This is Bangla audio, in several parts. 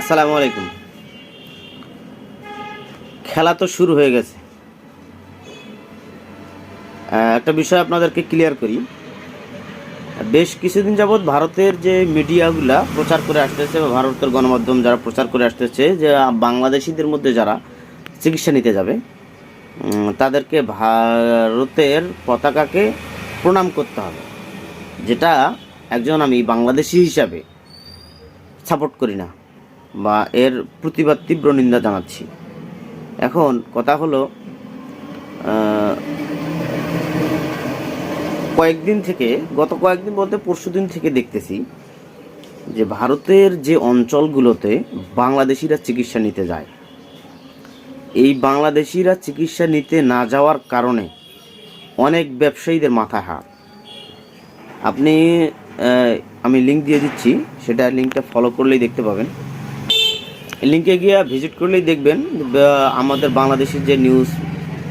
আসসালামু আলাইকুম। খেলা তো শুরু হয়ে গেছে। একটা বিষয় আপনাদেরকে ক্লিয়ার করি। বেশ কিছুদিন যাবৎ ভারতের যে মিডিয়াগুলা প্রচার করে আসতেছে বা ভারতের গণমাধ্যম যারা প্রচার করে আসতেছে যে বাংলাদেশিদের মধ্যে যারা চিকিৎসা নিতে যাবে তাদেরকে ভারতের পতাকাকে প্রণাম করতে হবে, যেটা একজন আমি বাংলাদেশি হিসাবে সাপোর্ট করি না বা এর প্রতিবাদ তীব্র নিন্দা জানাচ্ছি। এখন কথা হলো, গত কয়েকদিন বলতে পরশুদিন থেকে দেখতেছি যে ভারতের যে অঞ্চলগুলোতে বাংলাদেশিরা চিকিৎসা নিতে যায়, এই বাংলাদেশিরা চিকিৎসা নিতে না যাওয়ার কারণে অনেক ব্যবসায়ীদের মাথায় হাত। আপনি আমি লিঙ্ক দিয়ে দিচ্ছি, সেটা লিঙ্কটা ফলো করলেই দেখতে পাবেন। লিঙ্কে গিয়ে ভিজিট করলেই দেখবেন আমাদের বাংলাদেশের যে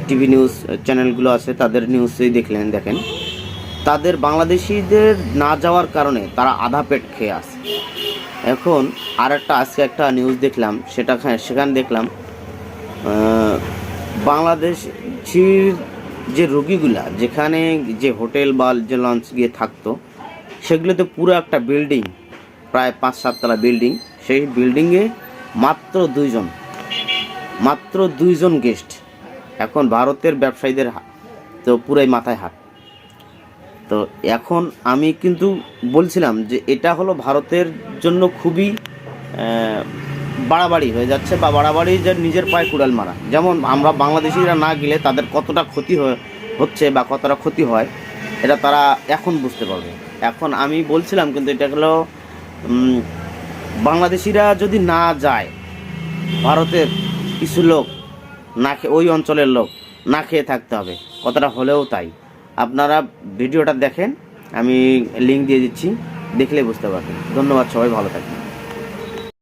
টিভি নিউজ চ্যানেলগুলো আছে তাদের নিউজেই দেখেন তাদের বাংলাদেশিদের না যাওয়ার কারণে তারা আধা পেট খেয়ে আসে। এখন আজকে একটা নিউজ দেখলাম, সেখানে দেখলাম বাংলাদেশির যে রোগীগুলা যেখানে যে হোটেল বা যে লঞ্চ গিয়ে থাকতো, সেগুলোতে পুরো একটা বিল্ডিং, প্রায় 5-7 তলা বিল্ডিং, সেই বিল্ডিংয়ে মাত্র দুইজন গেস্ট। এখন ভারতের ব্যবসায়ীদের তো পুরাই মাথায় হাত। তো এখন আমি কিন্তু বলছিলাম যে এটা হলো ভারতের জন্য খুবই বাড়াবাড়ি হয়ে যাচ্ছে, বা বাড়াবাড়ি যে নিজের পায়ে কুড়াল মারা। যেমন আমরা বাংলাদেশিরা না গেলে তাদের কতটা ক্ষতি হচ্ছে বা কতটা ক্ষতি হয়, এটা তারা এখন বুঝতে পারবে। এখন আমি বলছিলাম কিন্তু এটা হলো বাংলাদেশিরা যদি না যায়, ভারতের কিছু লোক না খেয়ে, ওই অঞ্চলের লোক না খেয়ে থাকতে হবে, কতটা হলেও তাই। আপনারা ভিডিওটা দেখেন, আমি লিঙ্ক দিয়ে দিচ্ছি, দেখলেই বুঝতে পারবেন। ধন্যবাদ, সবাই ভালো থাকবেন।